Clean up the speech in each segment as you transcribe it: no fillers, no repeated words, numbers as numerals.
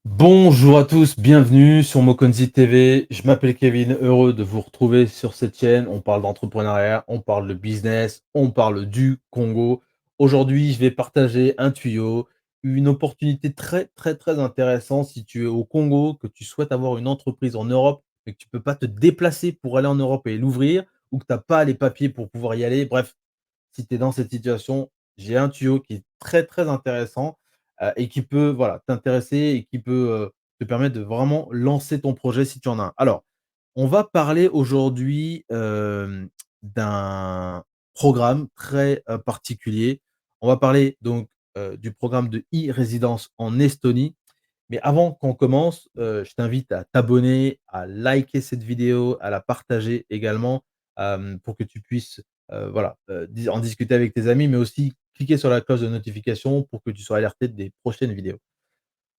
Bonjour à tous, bienvenue sur Mokonzi TV. Je m'appelle Kevin, heureux de vous retrouver sur cette chaîne. On parle d'entrepreneuriat, on parle de business, on parle du Congo. Aujourd'hui, je vais partager un tuyau, une opportunité très intéressante si tu es au Congo, que tu souhaites avoir une entreprise en Europe, mais que tu peux pas te déplacer pour aller en Europe et l'ouvrir, ou que tu as pas les papiers pour pouvoir y aller. Bref, si tu es dans cette situation, j'ai un tuyau qui est très intéressant, et qui peut, voilà, t'intéresser et qui peut, te permettre de vraiment lancer ton projet si tu en as un. Alors, on va parler aujourd'hui, d'un programme très, particulier. On va parler donc, du programme de e-résidence en Estonie. Mais avant qu'on commence, je t'invite à t'abonner, à liker cette vidéo, à la partager également, pour que tu puisses, voilà, en discuter avec tes amis, mais aussi cliquer sur la cloche de notification pour que tu sois alerté des prochaines vidéos.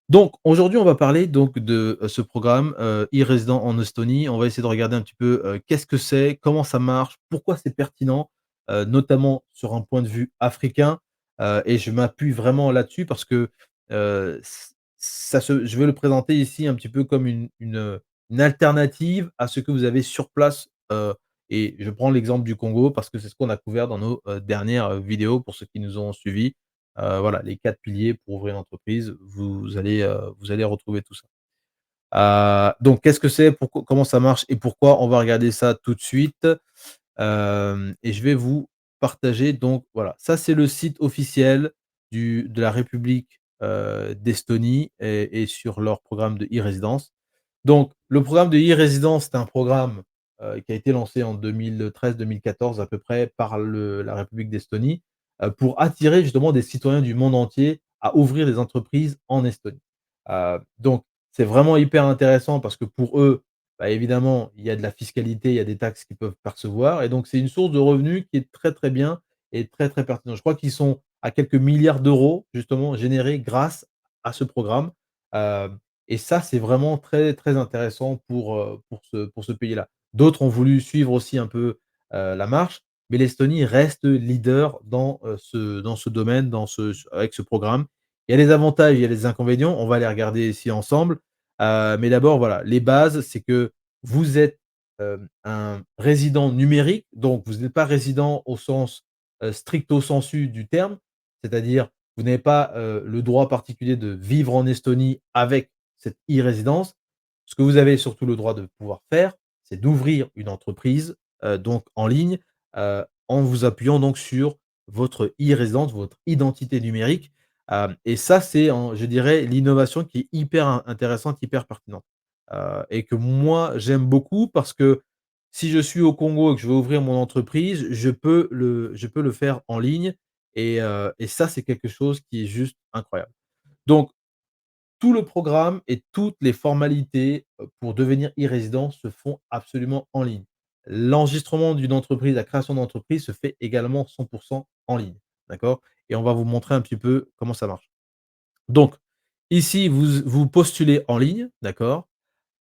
Donc aujourd'hui, on va parler donc de, ce programme, e-résident en Estonie. On va essayer de regarder un petit peu, qu'est-ce que c'est? Comment ça marche? Pourquoi c'est pertinent? Notamment sur un point de vue africain, et je m'appuie vraiment là-dessus parce que, je veux le présenter ici un petit peu comme une alternative à ce que vous avez sur place, et je prends l'exemple du Congo parce que c'est ce qu'on a couvert dans nos, dernières, vidéos pour ceux qui nous ont suivis. Voilà, les 4 piliers pour ouvrir une entreprise, vous allez retrouver tout ça. Donc qu'est-ce que c'est? Pourquoi comment ça marche et pourquoi? On va regarder ça tout de suite, et je vais vous partager donc voilà, ça c'est le site officiel de la République, d'Estonie et sur leur programme de e-résidence. Donc le programme de e-résidence, c'est un programme, qui a été lancé en 2013-2014 à peu près par la République d'Estonie, pour attirer justement des citoyens du monde entier à ouvrir des entreprises en Estonie. Donc c'est vraiment hyper intéressant parce que pour eux, bah, évidemment, il y a de la fiscalité, il y a des taxes qu'ils peuvent percevoir et donc c'est une source de revenus qui est très bien et très pertinent. Je crois qu'ils sont à quelques milliards d'euros justement générés grâce à ce programme, hem et ça, c'est vraiment très intéressant pour ce pays-là. D'autres ont voulu suivre aussi un peu, la marche, mais l'Estonie reste leader dans ce domaine, avec ce programme. Il y a les avantages, il y a les inconvénients, on va les regarder ici ensemble. Mais d'abord, voilà, les bases, c'est que vous êtes, un résident numérique, donc vous n'êtes pas résident au sens, stricto sensu du terme, c'est-à-dire vous n'avez pas, le droit particulier de vivre en Estonie avec cette e-résidence. Ce que vous avez surtout le droit de pouvoir faire, c'est d'ouvrir une entreprise, donc en ligne, en vous appuyant donc sur votre e-résidence, votre identité numérique. Et ça, c'est en je dirais l'innovation qui est hyper intéressante, hyper pertinente, et que moi j'aime beaucoup parce que si je suis au Congo et que je veux ouvrir mon entreprise, je peux le faire en ligne et ça, c'est quelque chose qui est juste incroyable. Donc tout le programme et toutes les formalités, pour devenir e-résident se font absolument en ligne. L'enregistrement d'une entreprise, la création d'entreprise se fait également 100 en ligne, d'accord? Et on va vous montrer un petit peu comment ça marche. Donc, ici, vous postulez en ligne, d'accord?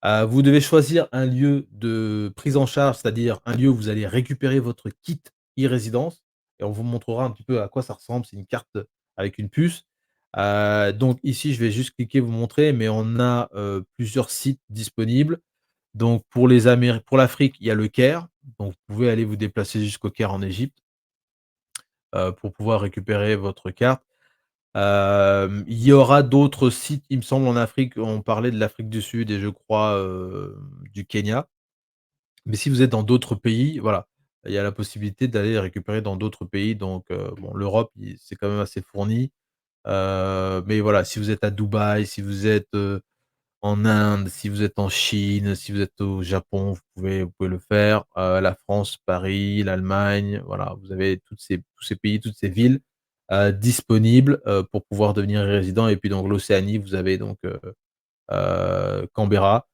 Vous devez choisir un lieu de prise en charge, c'est-à-dire un lieu où vous allez récupérer votre kit e-résidence et on vous montrera un petit peu à quoi ça ressemble. C'est une carte avec une puce. Donc ici, je vais juste cliquer, vous montrer, mais on a, plusieurs sites disponibles. Donc pour l'Afrique, il y a le Caire, donc vous pouvez aller vous déplacer jusqu'au Caire en Égypte, pour pouvoir récupérer votre carte. Il y aura d'autres sites, il me semble, en Afrique. On parlait de l'Afrique du Sud et je crois, du Kenya. Mais si vous êtes dans d'autres pays, voilà, il y a la possibilité d'aller les récupérer dans d'autres pays donc bon, l'Europe, i c'est quand même assez fourni. Mais voilà, si vous êtes à Dubaï, si vous êtes, en Inde, si vous êtes en Chine, si vous êtes au Japon, vous pouvez le faire. La France, Paris, l'Allemagne, voilà, vous avez tous ces pays, toutes ces villes, disponibles, pour pouvoir devenir résident et puis donc l'Océanie, vous avez donc, Canberra.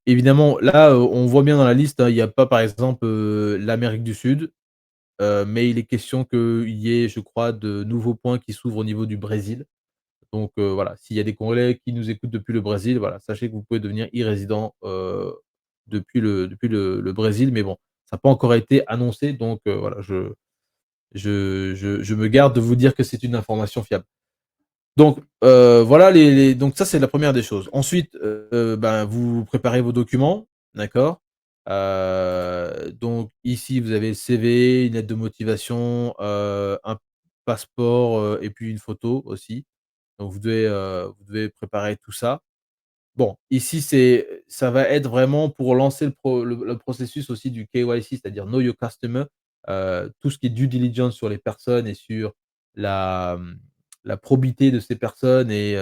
Évidemment, là, on voit bien dans la liste, hein, il y a pas, par exemple, l'Amérique du Sud, mais il est question qu'il y ait, je crois, de nouveaux points qui s'ouvrent au niveau du Brésil. Donc voilà, s'il y a des Congolais qui nous écoutent depuis le Brésil, voilà, sachez que vous pouvez devenir e-résident, depuis le Brésil, mais bon, ça n'a pas encore été annoncé, donc voilà, je me garde de vous dire que c'est une information fiable. Donc, voilà donc ça, c'est la première des choses. Ensuite, ben, vous préparez vos documents, d'accord? Donc ici, vous avez le CV, une lettre de motivation, un passeport, et puis une photo aussi. Donc vous devez préparer tout ça. Bon, ici, ça va être vraiment pour lancer le processus aussi du KYC, c'est-à-dire Know Your Customer, tout ce qui est due diligence sur les personnes et sur la, la probité de ces personnes et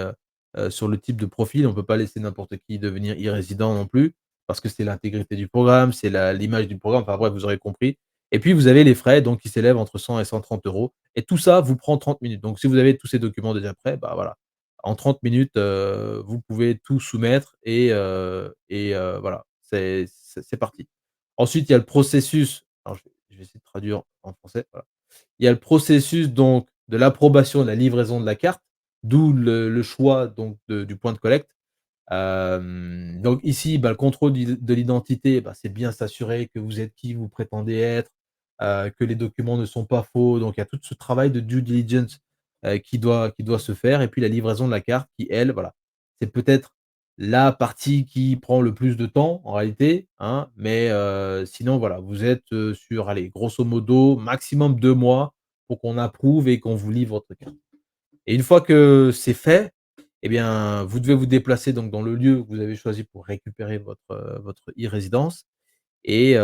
sur le type de profil. On ne peut pas laisser n'importe qui devenir e-résident non plus, parce que c'est l'intégrité du programme, c'est l'image du programme, enfin bref, vous aurez compris. Et puis vous avez les frais donc qui s'élèvent entre 100 et 130 € et tout ça vous prend 30 minutes. Donc si vous avez tous ces documents déjà prêts, bah, voilà, en 30 minutes, vous pouvez tout soumettre et voilà, c'est parti. Ensuite, il y a le processus, alors je vais essayer de traduire en français, voilà. Il y a le processus donc de l'approbation de la livraison de la carte, d'où le choix donc du point de collecte. Donc ici, bah, le contrôle de l'identité, bah, c'est bien s'assurer que vous êtes qui vous prétendez être, que les documents ne sont pas faux. Donc il y a tout ce travail de due diligence, qui doit se faire et puis la livraison de la carte qui, elle, voilà, c'est peut-être la partie qui prend le plus de temps en réalité, hein, mais sinon voilà, vous êtes, sur, allez, grosso modo, maximum 2 mois pour qu'on approuve et qu'on vous livre votre carte. Et une fois que c'est fait, eh bien, vous devez vous déplacer donc dans le lieu que vous avez choisi pour récupérer votre e-résidence et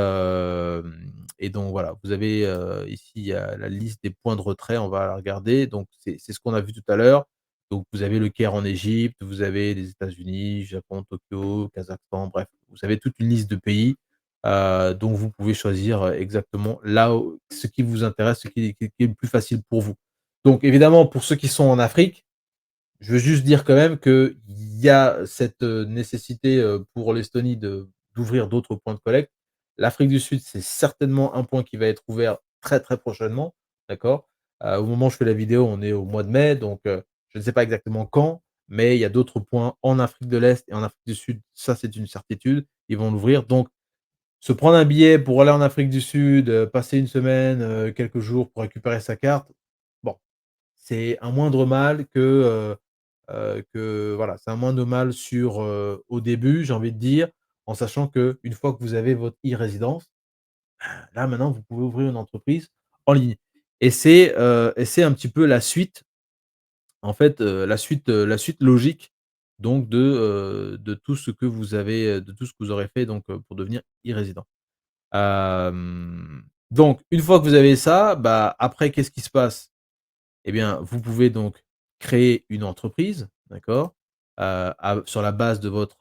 donc voilà, vous avez, ici, il y a la liste des points de retrait, on va la regarder. Donc c'est ce qu'on a vu tout à l'heure. Donc vous avez le Caire en Égypte, vous avez les États-Unis, Japon, Tokyo, Kazakhstan, bref, vous avez toute une liste de pays, dont vous pouvez choisir, exactement là où ce qui vous intéresse, ce qui est le plus facile pour vous. Donc évidemment, pour ceux qui sont en Afrique, je veux juste dire quand même qu'il y a cette, nécessité, pour l'Estonie d'ouvrir d'autres points de collecte. L'Afrique du Sud, c'est certainement un point qui va être ouvert très, très prochainement, d'accord? Au moment où je fais la vidéo, on est au mois de mai, donc je ne sais pas exactement quand, mais il y a d'autres points en Afrique de l'Est et en Afrique du Sud, ça c'est une certitude, ils vont l'ouvrir. Donc se prendre un billet pour aller en Afrique du Sud, passer une semaine, quelques jours pour récupérer sa carte, bon, c'est un moindre mal que voilà, c'est un moindre mal sur, au début, j'ai envie de dire, en sachant qu'une fois que vous avez votre e-résidence, là, maintenant, vous pouvez ouvrir une entreprise en ligne et c'est un petit peu la suite, en fait, la suite logique donc de tout ce que vous avez, de tout ce que vous aurez fait donc, pour devenir e-résident. Donc une fois que vous avez ça, bah, après qu'est-ce qui se passe? Eh bien, vous pouvez donc créer une entreprise, d'accord? Sur la base de votre,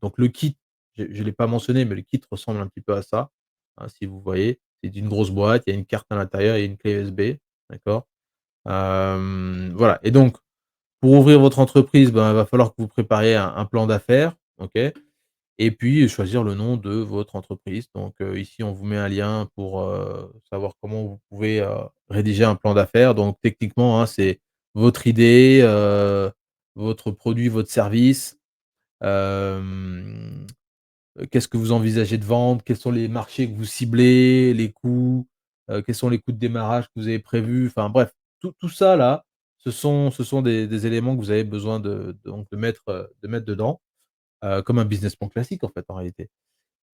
donc le kit, je ne l'ai pas mentionné, mais le kit ressemble un petit peu à ça, hein, si vous voyez. C'est une grosse boîte, il y a une carte à l'intérieur et une clé USB, d'accord? Voilà et donc pour ouvrir votre entreprise, ben, il va falloir que vous prépariez un plan d'affaires, OK? Et puis choisir le nom de votre entreprise. Donc, ici, on vous met un lien pour, savoir comment vous pouvez, rédiger un plan d'affaires. Donc techniquement, hein, c'est votre idée, votre produit, votre service, hem, qu'est-ce que vous envisagez de vendre? Quels sont les marchés que vous ciblez? Les coûts? Quels sont les coûts de démarrage que vous avez prévus? Enfin bref, tout ça là, ce sont des éléments que vous avez besoin donc de mettre dedans, comme un business plan classique en fait, en réalité.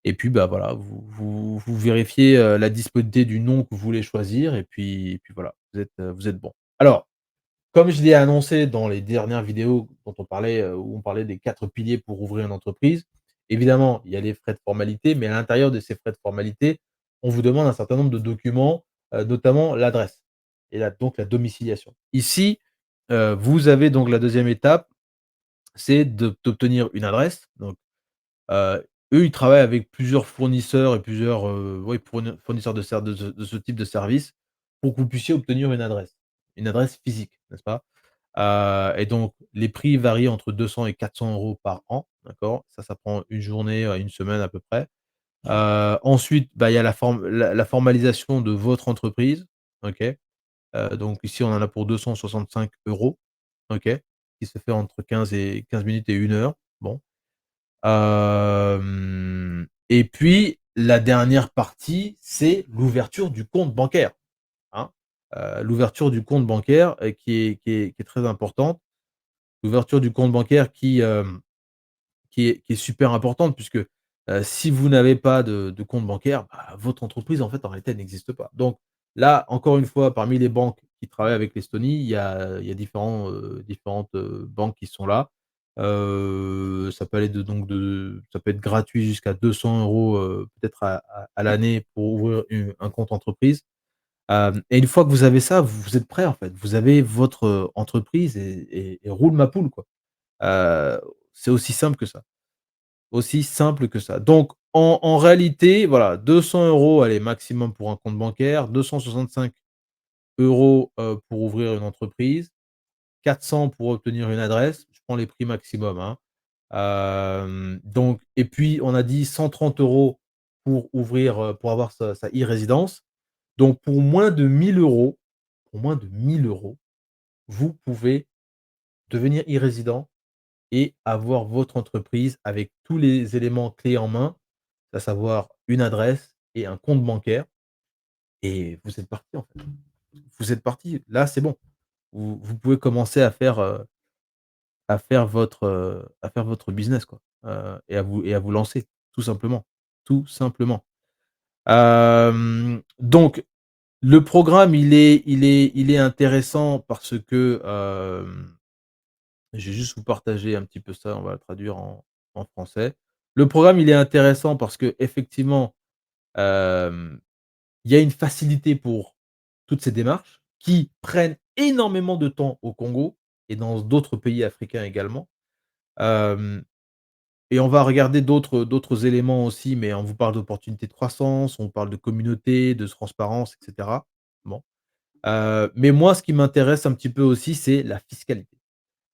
Et puis, bah, voilà, vous vérifiez, la disponibilité du nom que vous voulez choisir et puis voilà, vous êtes bon. Alors, comme je l'ai annoncé dans les dernières vidéos dont on parlait, où on parlait des 4 piliers pour ouvrir une entreprise, évidemment, il y a les frais de formalité, mais à l'intérieur de ces frais de formalité, on vous demande un certain nombre de documents, notamment l'adresse et donc la domiciliation. Ici, vous avez donc la deuxième étape, c'est d'obtenir une adresse. Donc eux, ils travaillent avec plusieurs fournisseurs et plusieurs, ouais, fournisseurs de ce type de service pour que vous puissiez obtenir une adresse physique, n'est-ce pas? Et donc les prix varient entre 200 et 400 € par an, d'accord? Ça prend une journée à une semaine à peu près. Ensuite, bah, il y a la formalisation de votre entreprise, OK? Donc ici, on en a pour 265 €, OK? Qui se fait entre 15 minutes et 1 heure. Bon. Et puis la dernière partie, c'est l'ouverture du compte bancaire, hein. l'ouverture du compte bancaire, qui est très importante. L'ouverture du compte bancaire qui est super importante puisque, si vous n'avez pas de compte bancaire, bah, votre entreprise, en fait, en réalité, elle n'existe pas. Donc là, encore une fois, parmi les banques qui travaillent avec l'Estonie, il y a différentes, banques qui sont là. Ça peut aller ça peut être gratuit jusqu'à 200 €, peut-être à l'année pour ouvrir un compte entreprise. Et une fois que vous avez ça, vous êtes prêt, en fait. Vous avez votre, entreprise et roule ma poule, quoi. Heu, c'est aussi simple que ça. Aussi simple que ça. Donc en réalité, voilà, 200 €, allez, maximum pour un compte bancaire, 265 €, pour ouvrir une entreprise, 400 pour obtenir une adresse. Je prends les prix maximum, hein. Donc et puis on a dit 130 € pour ouvrir, pour avoir sa e-résidence. Donc pour moins de 1 000 €, vous pouvez devenir e-résident et avoir votre entreprise avec tous les éléments clés en main, à savoir une adresse et un compte bancaire et vous êtes parti, en fait. Vous êtes parti. Là, c'est bon. Vous pouvez commencer à faire votre business, quoi, et à vous lancer, tout simplement, tout simplement. Donc le programme, il est intéressant parce que, je vais juste vous partager un petit peu ça, on va le traduire en français. Le programme, il est intéressant parce qu'effectivement, hem, il y a une facilité pour toutes ces démarches qui prennent énormément de temps au Congo et dans d'autres pays africains également. Hem et on va regarder d'autres éléments aussi, mais on vous parle d'opportunités de croissance, on parle de communauté, de transparence et cetera. Bon, mais moi, ce qui m'intéresse un petit peu aussi, c'est la fiscalité.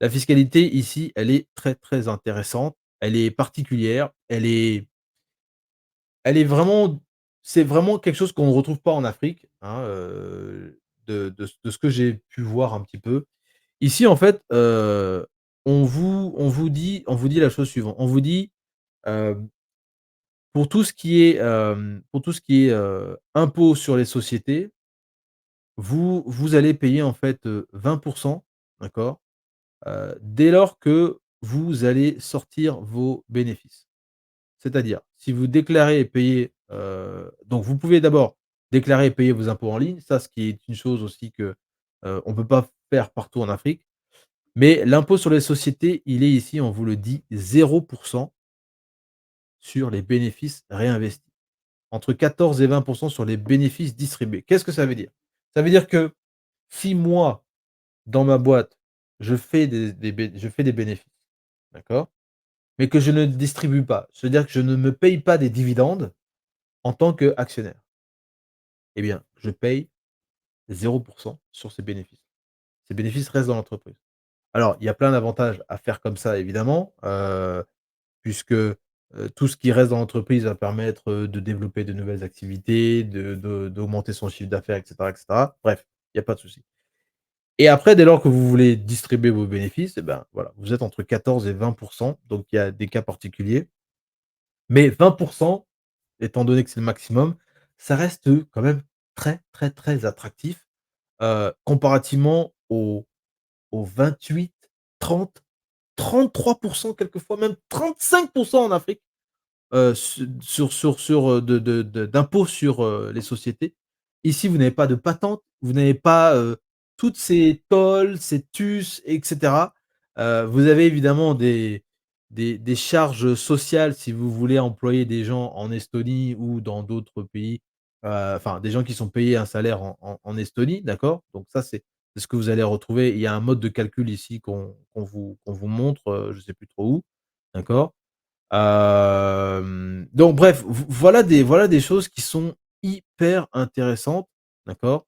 La fiscalité ici, elle est très, très intéressante. Elle est particulière, elle est vraiment c'est vraiment quelque chose qu'on ne retrouve pas en Afrique, hein, de ce que j'ai pu voir un petit peu. Ici, en fait, on vous dit la chose suivante. On vous dit, hem, pour tout ce qui est, impôt sur les sociétés, vous allez payer en fait, 20, d'accord? Dès lors que vous allez sortir vos bénéfices. C'est-à-dire, si vous déclarez et payez, donc vous pouvez d'abord déclarer et payer vos impôts en ligne, ça, ce qui est une chose aussi que, on ne peut pas faire partout en Afrique. Mais l'impôt sur les sociétés, il est ici, on vous le dit, 0 sur les bénéfices réinvestis. Entre 14 et 20 sur les bénéfices distribués. Qu'est-ce que ça veut dire? Ça veut dire que si moi, dans ma boîte, je fais des bénéfices, d'accord? Mais que je ne distribue pas. C'est-à-dire que je ne me paye pas des dividendes en tant qu'actionnaire. Eh bien, je paye 0 sur ces bénéfices. Ces bénéfices restent dans l'entreprise. Alors, il y a plein d'avantages à faire comme ça évidemment, puisque, tout ce qui reste dans l'entreprise va permettre, de développer de nouvelles activités, d'augmenter son chiffre d'affaires et cetera et cetera. Bref, il y a pas de souci. Et après, dès lors que vous voulez distribuer vos bénéfices, et ben, voilà, vous êtes entre 14 et 20 donc il y a des cas particuliers. Mais 20 étant donné que c'est le maximum, ça reste, quand même très, très, très attractif, comparativement aux 28, 30, 33 quelquefois même 35 en Afrique. D'impôts sur, les sociétés. Ici, vous n'avez pas de patente, vous n'avez pas, toutes ces tolls, ces TUS et cetera. Vous avez évidemment des charges sociales si vous voulez employer des gens en Estonie ou dans d'autres pays, enfin des gens qui sont payés un salaire en Estonie, d'accord? Donc ça, c'est ce que vous allez retrouver. Il y a un mode de calcul ici qu'on vous montre, je ne sais plus trop où, d'accord? Donc bref, voilà des choses qui sont hyper intéressantes, d'accord?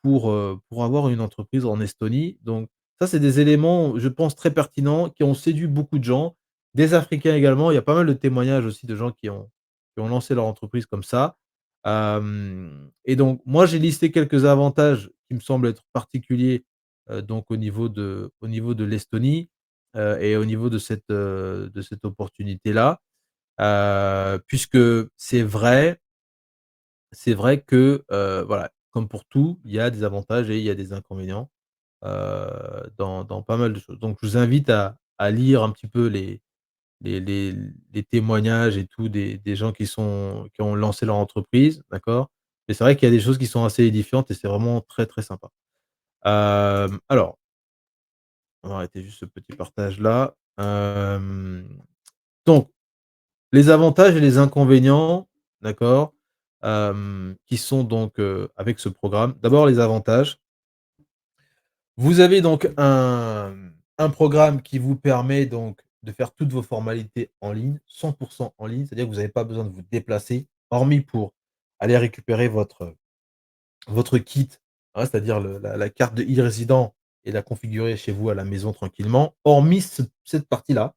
Pour avoir une entreprise en Estonie. Donc ça, c'est des éléments, je pense, très pertinents qui ont séduit beaucoup de gens, des Africains également. Il y a pas mal de témoignages aussi de gens qui ont lancé leur entreprise comme ça. Et donc moi, j'ai listé quelques avantages qui me semblent être particuliers, donc au niveau de l'Estonie, et au niveau de cette opportunité-là. Puisque c'est vrai que, voilà, comme pour tout, il y a des avantages et il y a des inconvénients, dans pas mal de choses. Donc je vous invite à lire un petit peu les les les témoignages et tout des gens qui ont lancé leur entreprise, d'accord? Et c'est vrai qu'il y a des choses qui sont assez édifiantes et c'est vraiment très, très sympa. Alors, on va arrêter juste ce petit partage-là. Donc les avantages et les inconvénients, d'accord? Qui sont donc, avec ce programme. D'abord les avantages. Vous avez donc un programme qui vous permet donc de faire toutes vos formalités en ligne, 100 en ligne, c'est-à-dire que vous n'avez pas besoin de vous déplacer, hormis pour aller récupérer votre kit, hein, c'est-à-dire la carte de e-résident et la configurer chez vous à la maison tranquillement. Hormis cette partie-là,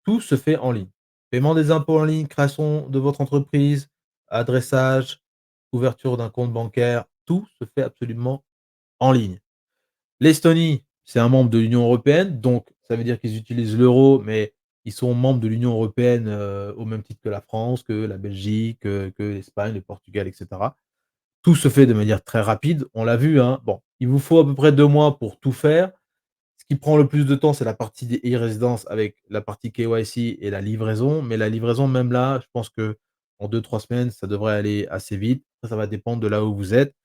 tout se fait en ligne. Paiement des impôts en ligne, création de votre entreprise, adressage, ouverture d'un compte bancaire, tout se fait absolument en ligne. L'Estonie, c'est un membre de l'Union européenne, donc ça veut dire qu'ils utilisent l'euro, mais ils sont membres de l'Union européenne, au même titre que la France, que la Belgique, que l'Espagne, le Portugal et cetera. Tout se fait de manière très rapide, on l'a vu, hein. Bon, il vous faut à peu près 2 mois pour tout faire. Ce qui prend le plus de temps, c'est la partie des e-résidences avec la partie KYC et la livraison, mais la livraison, même là, je pense qu'en 2-3 semaines, ça devrait aller assez vite. Après, ça va dépendre de là où vous êtes.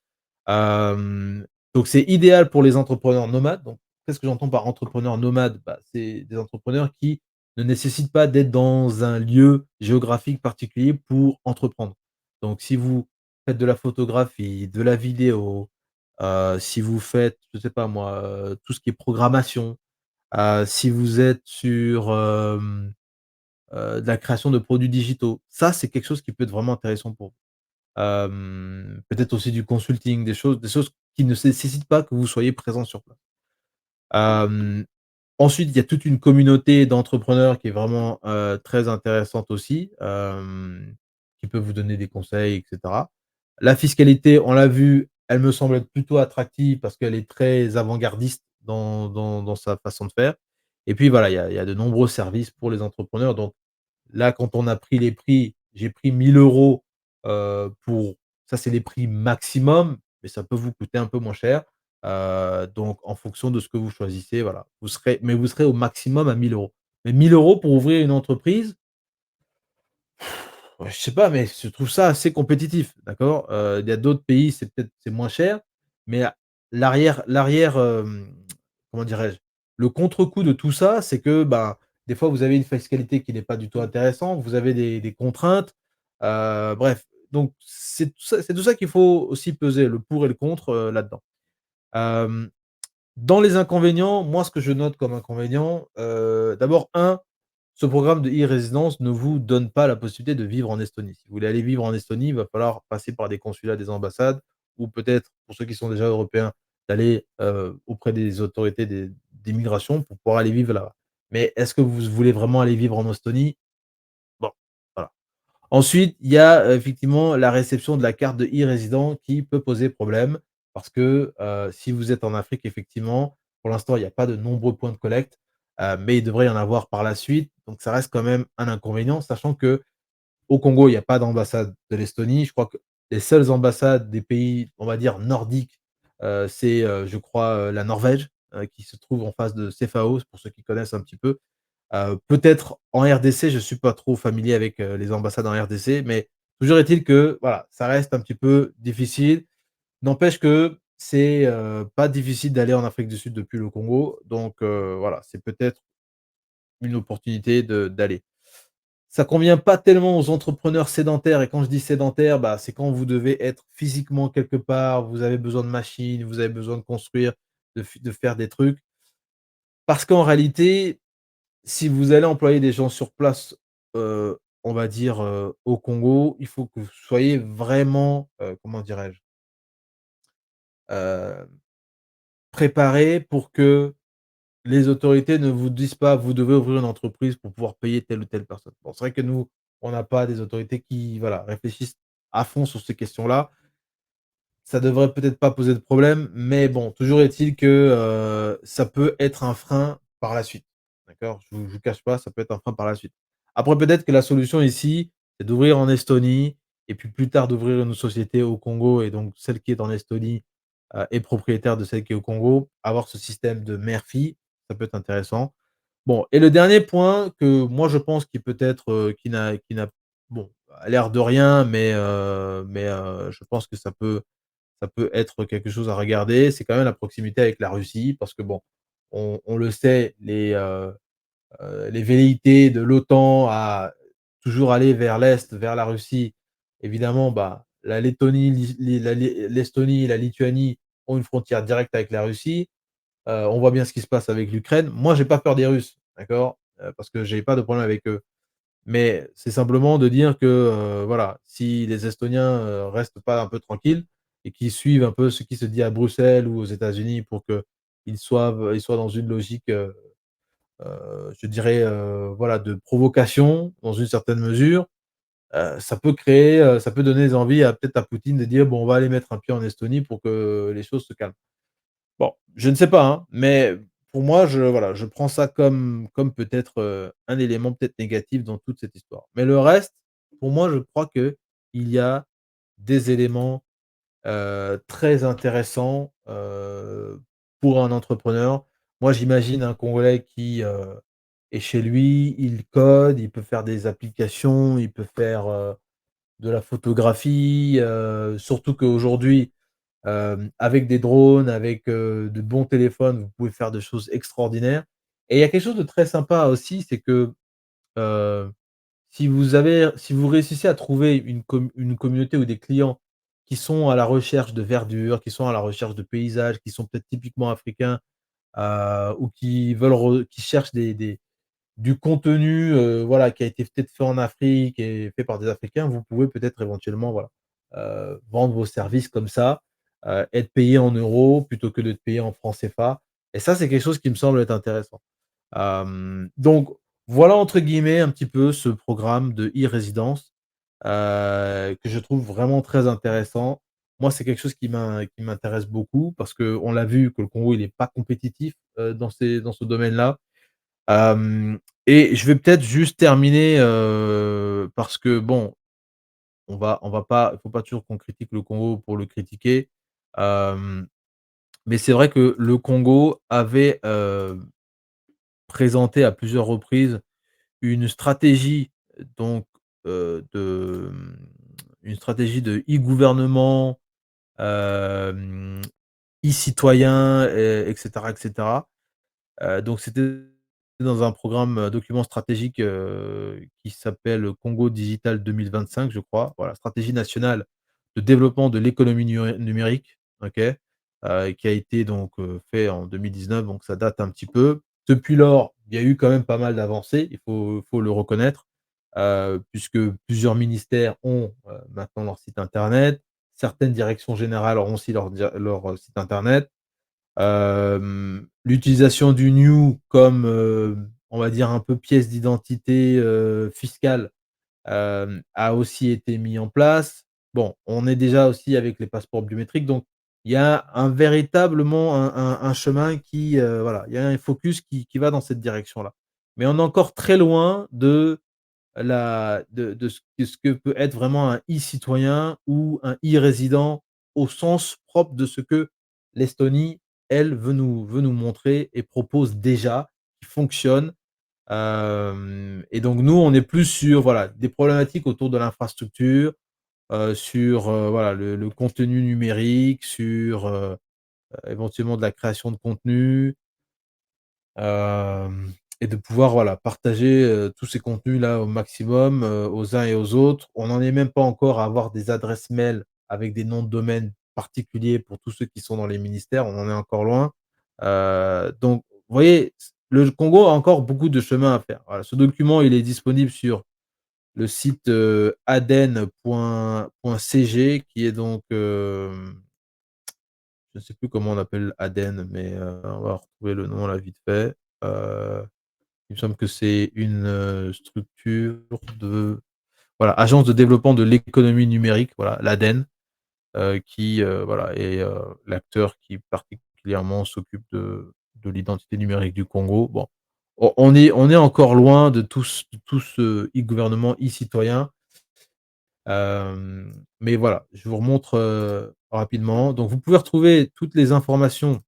Hem, donc c'est idéal pour les entrepreneurs nomades. Donc qu'est-ce que j'entends par entrepreneur nomade? Bah, c'est des entrepreneurs qui ne nécessitent pas d'être dans un lieu géographique particulier pour entreprendre. Donc si vous faites de la photographie, de la vidéo, si vous faites, je sais pas moi, tout ce qui est programmation, si vous êtes sur, de la création de produits digitaux, ça, c'est quelque chose qui peut être vraiment intéressant pour vous. Peut-être aussi du consulting, des choses qui ne nécessitent pas que vous soyez présent sur place. Hem, Ensuite, il y a toute une communauté d'entrepreneurs qui est vraiment, très intéressante aussi, qui peut vous donner des conseils et cetera. La fiscalité, on l'a vu, elle me semble être plutôt attractive parce qu'elle est très avant-gardiste dans sa façon de faire et puis voilà, il y a de nombreux services pour les entrepreneurs donc là, quand on a pris les prix, j'ai pris 1 000 € pour ça, c'est les prix maximum, mais ça peut vous coûter un peu moins cher. Donc en fonction de ce que vous choisissez, voilà. Vous serez au maximum à 1 000 €. Mais 1 000 € pour ouvrir une entreprise, ouais, je sais pas, mais je trouve ça assez compétitif, d'accord? Il y a d'autres pays, c'est moins cher, mais comment dirais-je? Le contre-coup de tout ça, c'est que, ben, des fois, vous avez une fiscalité qui n'est pas du tout intéressante, vous avez des contraintes, bref, donc c'est tout ça qu'il faut aussi peser, le pour et le contre, là-dedans. Hem Dans les inconvénients, moi, ce que je note comme inconvénient, d'abord ce programme de e-résidence ne vous donne pas la possibilité de vivre en Estonie. Si vous voulez aller vivre en Estonie, il va falloir passer par des consulats, des ambassades ou peut-être, pour ceux qui sont déjà européens, d'aller, auprès des autorités d'immigration pour pouvoir aller vivre là-bas. Mais est-ce que vous voulez vraiment aller vivre en Estonie? Bon, voilà. Ensuite, il y a, effectivement la réception de la carte de e-résident qui peut poser problème parce que, si vous êtes en Afrique, effectivement, pour l'instant, il y a pas de nombreux points de collecte, mais il devrait y en avoir par la suite. Donc ça reste quand même un inconvénient, sachant qu'au Congo, il y a pas d'ambassade de l'Estonie. Je crois que les seules ambassades des pays, on va dire nordiques, c'est, je crois, la Norvège, qui se trouve en face de CFAO, pour ceux qui connaissent un petit peu. Peut-être en RDC, je suis pas trop familier avec, les ambassades en RDC, mais toujours est-il que, voilà, ça reste un petit peu difficile. N'empêche que c'est, pas difficile d'aller en Afrique du Sud depuis le Congo, donc voilà, c'est peut-être une opportunité d'aller. Ça convient pas tellement aux entrepreneurs sédentaires et quand je dis sédentaire, bah, c'est quand vous devez être physiquement quelque part, vous avez besoin de machines, vous avez besoin de construire, de faire des trucs. Parce qu'en réalité, si vous allez employer des gens sur place, on va dire, au Congo, il faut que vous soyez vraiment, comment dirais-je? Heu, Préparés pour que les autorités ne vous disent pas: «Vous devez ouvrir une entreprise pour pouvoir payer telle ou telle personne». Bon, c'est vrai que nous, on n'a pas des autorités qui, voilà, réfléchissent à fond sur ces questions-là. Ça devrait peut-être pas poser de problème, mais bon, toujours est-il que, ça peut être un frein par la suite. D'accord? Je vous cache pas, ça peut être un frein par la suite. Après peut-être que la solution ici, c'est d'ouvrir en Estonie et puis plus tard d'ouvrir une société au Congo et donc celle qui est en Estonie, est propriétaire de celle qui est au Congo. Avoir ce système de mère-fille, ça peut être intéressant. Bon et le dernier point que moi je pense qui peut être, qui n'a bon, a l'air de rien, mais je pense que ça peut être quelque chose à regarder, c'est quand même la proximité avec la Russie parce que bon, on le sait, les velléités de l'OTAN à toujours aller vers l'Est, vers la Russie, évidemment, bah, la Lettonie, l'Estonie et la Lituanie ont une frontière directe avec la Russie. On voit bien ce qui se passe avec l'Ukraine. Moi, j'ai pas peur des Russes, d'accord? Parce que j'ai pas de problème avec eux. Mais c'est simplement de dire que, voilà, si les Estoniens, restent pas un peu tranquilles et qu'ils suivent un peu ce qui se dit à Bruxelles ou aux États-Unis pour qu'ils soient dans une logique, je dirais, voilà, de provocation dans une certaine mesure, ça peut donner des envies à peut-être à Poutine de dire: «Bon, on va aller mettre un pied en Estonie pour que les choses se calment». Bon, je ne sais pas, hein, mais pour moi, voilà, je prends ça comme peut-être, un élément peut-être négatif dans toute cette histoire. Mais le reste, pour moi, je crois qu'il y a des éléments, très intéressants, pour un entrepreneur. Moi, j'imagine un Congolais qui, est chez lui, il code, il peut faire des applications, il peut faire, de la photographie, surtout qu'aujourd'hui, avec des drones, avec, de bons téléphones, vous pouvez faire des choses extraordinaires et il y a quelque chose de très sympa aussi, c'est que, heu, si vous réussissez à trouver une communauté ou des clients qui sont à la recherche de verdure, qui sont à la recherche de paysages, qui sont peut-être typiquement africains, ou qui cherchent du contenu, voilà, qui a été peut-être fait en Afrique et fait par des Africains, vous pouvez peut-être éventuellement, voilà, vendre vos services comme ça, être payé en euros plutôt que d'être payé en francs CFA et ça, c'est quelque chose qui me semble être intéressant. Donc voilà, entre guillemets, un petit peu ce programme de e-résidence, que je trouve vraiment très intéressant. Moi, c'est quelque chose qui m'intéresse beaucoup parce qu'on l'a vu que le Congo, il est pas compétitif, dans ce domaine-là. Hem et je vais peut-être juste terminer, parce que bon, on va pas il faut pas toujours qu'on critique le Congo pour le critiquer. Hem, mais c'est vrai que le Congo avait, présenté à plusieurs reprises une stratégie donc, une stratégie de e-gouvernement, hem, e-citoyen et et cetera. Donc c'était dans un programme, document stratégique, qui s'appelle Congo Digital 2025, je crois. Voilà, stratégie nationale de développement de l'économie numérique, OK? Qui a été donc, fait en 2019, donc ça date un petit peu. Depuis lors, il y a eu quand même pas mal d'avancées, il faut le reconnaître, puisque plusieurs ministères ont, maintenant leur site internet. Certaines directions générales auront aussi leur site internet. L'utilisation du New comme, on va dire un peu pièce d'identité, fiscale, a aussi été mis en place. Bon, on est déjà aussi avec les passeports biométriques, donc il y a véritablement un chemin qui, voilà, il y a un focus qui va dans cette direction-là. Mais on est encore très loin de ce que peut être vraiment un e-citoyen ou un e-résident au sens propre de ce que l'Estonie, elle, veut nous montrer et propose déjà, qui fonctionne. Et donc nous, on est plus sur, voilà, des problématiques autour de l'infrastructure, sur, voilà, le contenu numérique, sur, éventuellement de la création de contenu. Hem et de pouvoir, voilà, partager, tous ces contenus-là au maximum, aux uns et aux autres. On n'en est même pas encore à avoir des adresses mail avec des noms de domaine particuliers pour tous ceux qui sont dans les ministères, on en est encore loin. Donc vous voyez, le Congo a encore beaucoup de chemin à faire. Voilà, ce document, il est disponible sur le site, aden.cg qui est donc, je ne sais plus comment on appelle Aden, mais, on va retrouver le nom là vite fait. Heu il me semble que c'est une, structure de voilà, agence de développement de l'économie numérique, voilà, l'ADEN, qui, voilà est, l'acteur qui particulièrement s'occupe de l'identité numérique du Congo. Bon, on est encore loin de tout ce e-gouvernement, e-citoyen. Mais voilà, je vous remontre, rapidement. Donc vous pouvez retrouver toutes les informations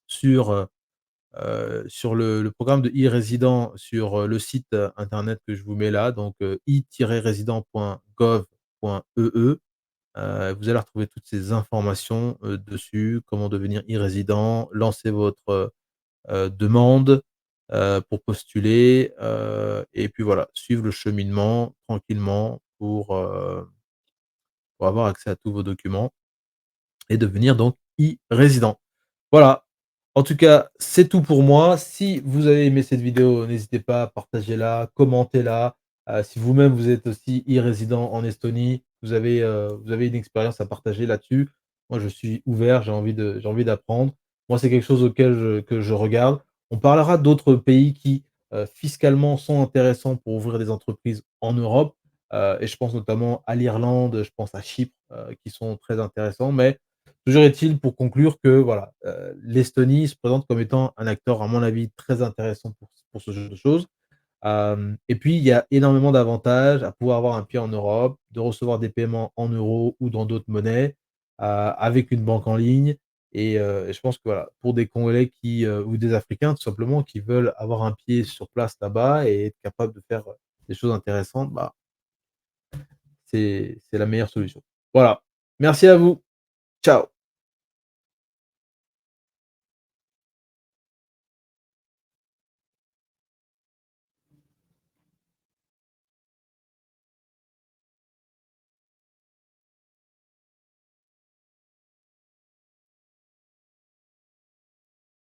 sur, sur le programme de e-résident sur, le site, internet que je vous mets là, donc i-resident.gov.ee. Vous allez retrouver toutes ces informations, dessus, comment devenir e-résident, lancer votre, demande, pour postuler, et puis voilà, suivre le cheminement tranquillement pour avoir accès à tous vos documents et devenir donc e-résident. Voilà. En tout cas, c'est tout pour moi. Si vous avez aimé cette vidéo, n'hésitez pas, partagez-la, commentez-la. Si vous-même vous êtes aussi e-résident en Estonie, vous avez une expérience à partager là-dessus. Moi, je suis ouvert, j'ai envie d'apprendre. Moi, c'est quelque chose auquel que je regarde. On parlera d'autres pays qui, fiscalement sont intéressants pour ouvrir des entreprises en Europe, et je pense notamment à l'Irlande, je pense à Chypre, qui sont très intéressants. Mais toujours est-il pour conclure que voilà, l'Estonie se présente comme étant un acteur, à mon avis, très intéressant pour ce genre de choses. Et puis il y a énormément d'avantages à pouvoir avoir un pied en Europe, de recevoir des paiements en euros ou dans d'autres monnaies, avec une banque en ligne, et je pense que voilà, pour des Congolais qui, ou des Africains tout simplement qui veulent avoir un pied sur place là-bas et être capable de faire, des choses intéressantes, bah, c'est la meilleure solution. Voilà, merci à vous. Ciao.